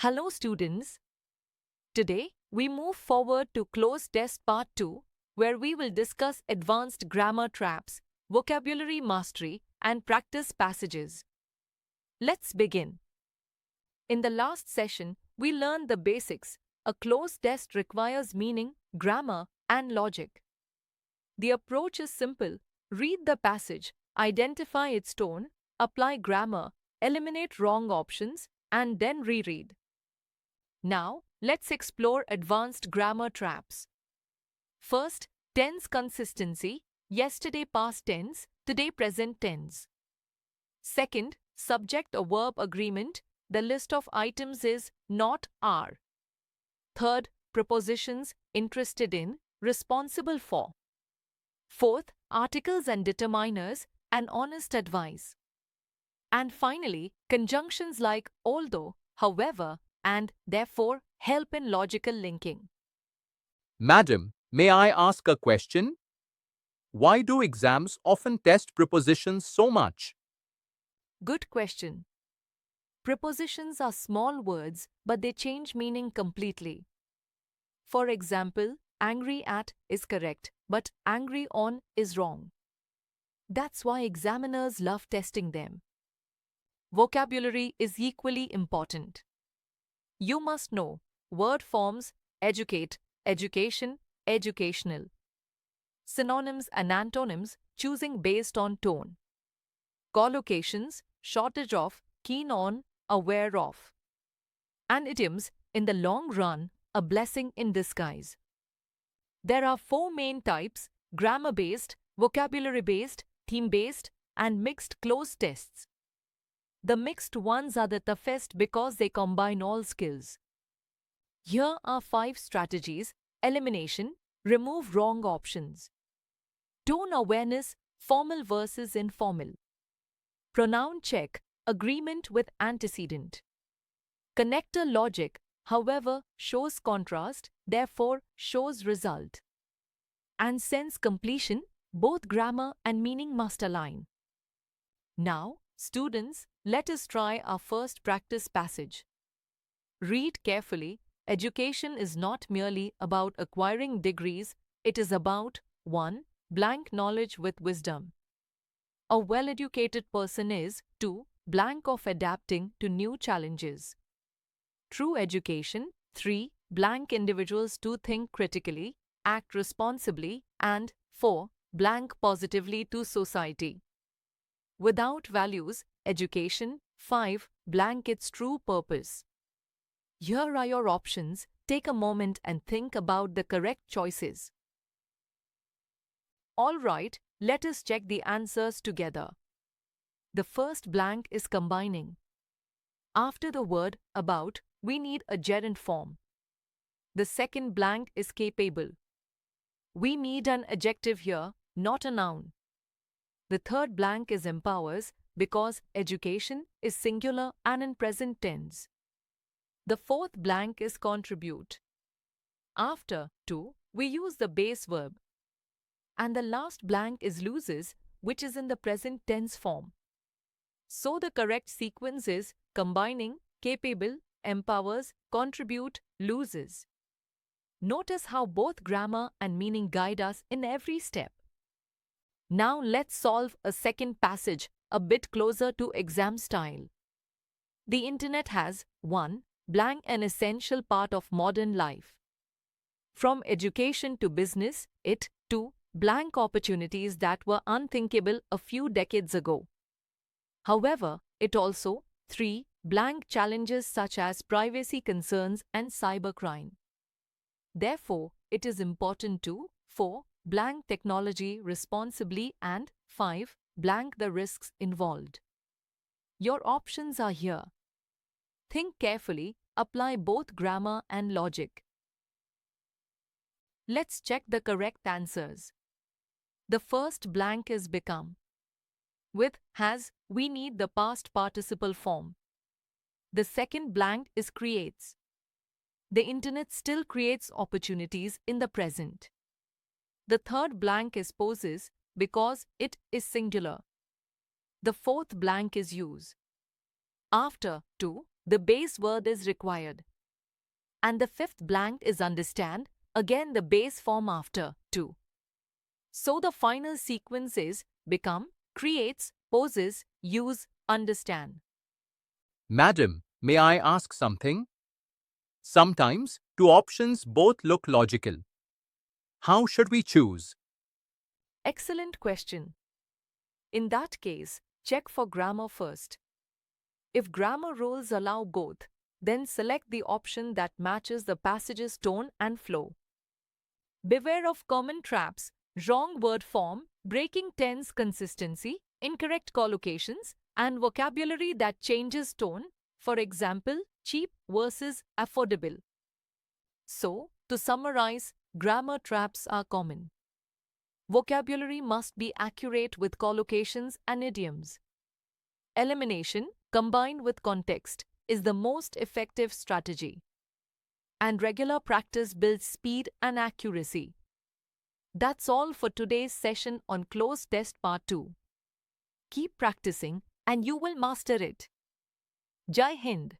Hello students. Today we move forward to Cloze Test Part 2, where we will discuss advanced grammar traps, vocabulary mastery and practice passages. Let's begin. In the last session, we learned the basics. A cloze test requires meaning, grammar and logic. The approach is simple. Read the passage, identify its tone, apply grammar, eliminate wrong options and then reread. Now, let's explore advanced grammar traps. First, tense consistency, yesterday past tense, today present tense. Second, subject or verb agreement, the list of items is not are. Third, prepositions, interested in, responsible for. Fourth, articles and determiners, and honest advice. And finally, conjunctions like although, however, and therefore help in logical linking. Madam, may I ask a question? Why do exams often test prepositions so much? Good question. Prepositions are small words, but they change meaning completely. For example, angry at is correct, but angry on is wrong. That's why examiners love testing them. Vocabulary is equally important. You must know word forms, educate, education, educational. Synonyms and antonyms, choosing based on tone. Collocations, shortage of, keen on, aware of. And idioms, in the long run, a blessing in disguise. There are 4 main types: grammar-based, vocabulary-based, theme-based, and mixed cloze tests. The mixed ones are the toughest because they combine all skills. Here are 5 strategies: elimination, remove wrong options. Tone awareness, formal versus informal. Pronoun check, agreement with antecedent. Connector logic, however, shows contrast, therefore shows result. And sense completion, both grammar and meaning must align. Now, students, let us try our first practice passage. Read carefully. Education is not merely about acquiring degrees, it is about 1. Blank knowledge with wisdom. A well-educated person is 2. Blank of adapting to new challenges. True education 3. Blank individuals to think critically, act responsibly, and 4. Blank positively to society. Without values, education 5. Blank its true purpose. Here are your options. Take a moment and think about the correct choices. All right, let us check the answers together. The first blank is combining. After the word about, we need a gerund form. The second blank is capable. We need an adjective here, not a noun. The third blank is empowers because education is singular and in present tense. The fourth blank is contribute. After to, we use the base verb. And the last blank is loses, which is in the present tense form. So the correct sequence is combining, capable, empowers, contribute, loses. Notice how both grammar and meaning guide us in every step. Now let's solve a second passage a bit closer to exam style. The internet has 1. Blank an essential part of modern life. From education to business, it 2. Blank opportunities that were unthinkable a few decades ago. However, it also 3. Blank challenges such as privacy concerns and cybercrime. Therefore, it is important to 4. Blank technology responsibly and 5. Blank the risks involved. Your options are here. Think carefully, apply both grammar and logic. Let's check the correct answers. The first blank is become. With has, we need the past participle form. The second blank is creates. The internet still creates opportunities in the present. The third blank is poses because it is singular. The fourth blank is use. After to, the base word is required. And the fifth blank is understand, again the base form after to. So the final sequence is become, creates, poses, use, understand. Madam, may I ask something? Sometimes two options both look logical. How should we choose? Excellent question. In that case, check for grammar first. If grammar rules allow both, then select the option that matches the passage's tone and flow. Beware of common traps, wrong word form, breaking tense consistency, incorrect collocations, and vocabulary that changes tone, for example, cheap versus affordable. So, to summarize, grammar traps are common. Vocabulary must be accurate with collocations and idioms. Elimination, combined with context, is the most effective strategy. And regular practice builds speed and accuracy. That's all for today's session on Cloze Test Part 2. Keep practicing and you will master it. Jai Hind!